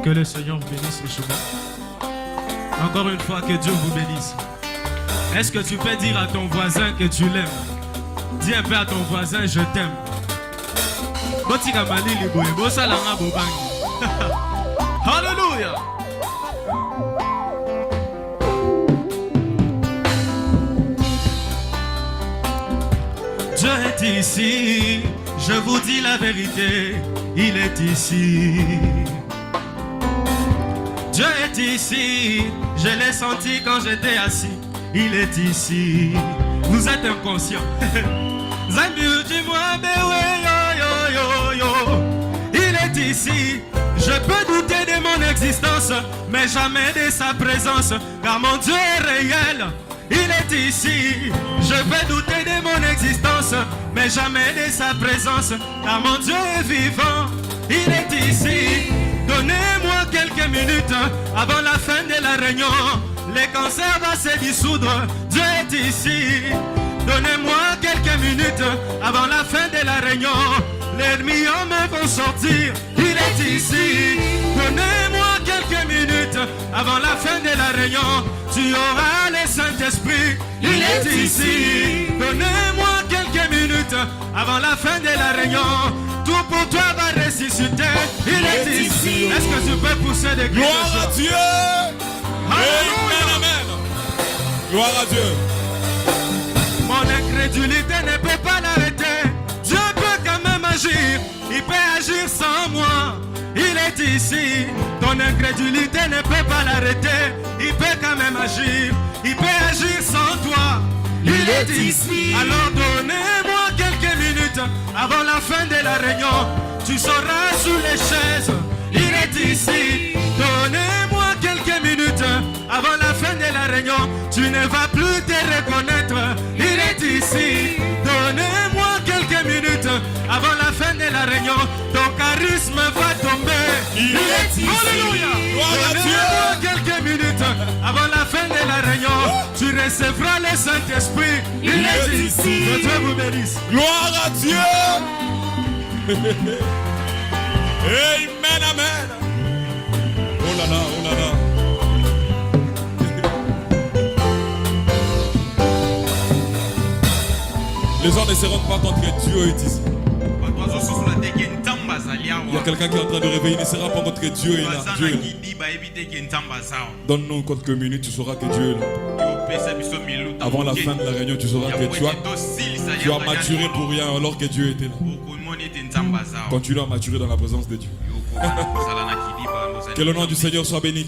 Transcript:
Que le Seigneur vous bénisse, les chevaux. Encore une fois, que Dieu vous bénisse. Est-ce que tu peux dire à ton voisin que tu l'aimes? Dis un peu à ton voisin, je t'aime. Alléluia. Dieu est ici, je vous dis la vérité, il est ici. Dieu est ici, je l'ai senti quand j'étais assis, il est ici. Vous êtes inconscient. Il est ici. Je peux douter de mon existence, mais jamais de sa présence, car mon Dieu est réel. Il est ici. Je peux douter de mon existence, mais jamais de sa présence, car mon Dieu est vivant. Il est ici. Donnez-moi quelques minutes avant la fin de la réunion. Les cancers vont se dissoudre. Dieu est ici. Donnez-moi quelques minutes avant la fin de la réunion. Les myomes vont sortir. Il est ici. Donnez-moi quelques minutes avant la fin de la réunion. Tu auras le Saint-Esprit. Il est ici. Donnez-moi quelques minutes avant la fin de la réunion. Tout pour toi va ressusciter. Il est ici. Est-ce que tu peux pousser des cris? Gloire à Dieu. Amen, amen. Gloire à Dieu. Mon incrédulité ne peut pas l'arrêter. Dieu peut quand même agir. Il peut agir sans moi. Il est ici. Ton incrédulité ne peut pas l'arrêter. Il peut quand même agir. Il peut agir sans toi. Il est ici. Alors donnez-moi quelques minutes avant la fin de la réunion. Tu seras sous les chaises. Il est ici. Donnez-moi quelques minutes avant la fin de la réunion. Tu ne vas plus te reconnaître. Il est ici. Donnez-moi quelques minutes avant la fin de la réunion. Ton charisme va tomber. Il est ici. Alléluia. Donnez-moi quelques minutes avant la fin de la réunion. Tu recevras le Saint-Esprit. Il est ici. Que Dieu vous bénisse. Gloire à Dieu. Amen, amen. Oh là là, oh là là. Les gens ne se rendent pas compte que Dieu est ici. Il y a quelqu'un qui est en train de réveiller, il ne se rend pas compte que Dieu est là. Dieu est là. Donne-nous quelques minutes, tu sauras que Dieu est là. Avant la fin de la réunion, tu sauras que tu as maturé pour rien alors que Dieu était là. Continue à maturer dans la présence de Dieu. Que le nom du Seigneur soit béni.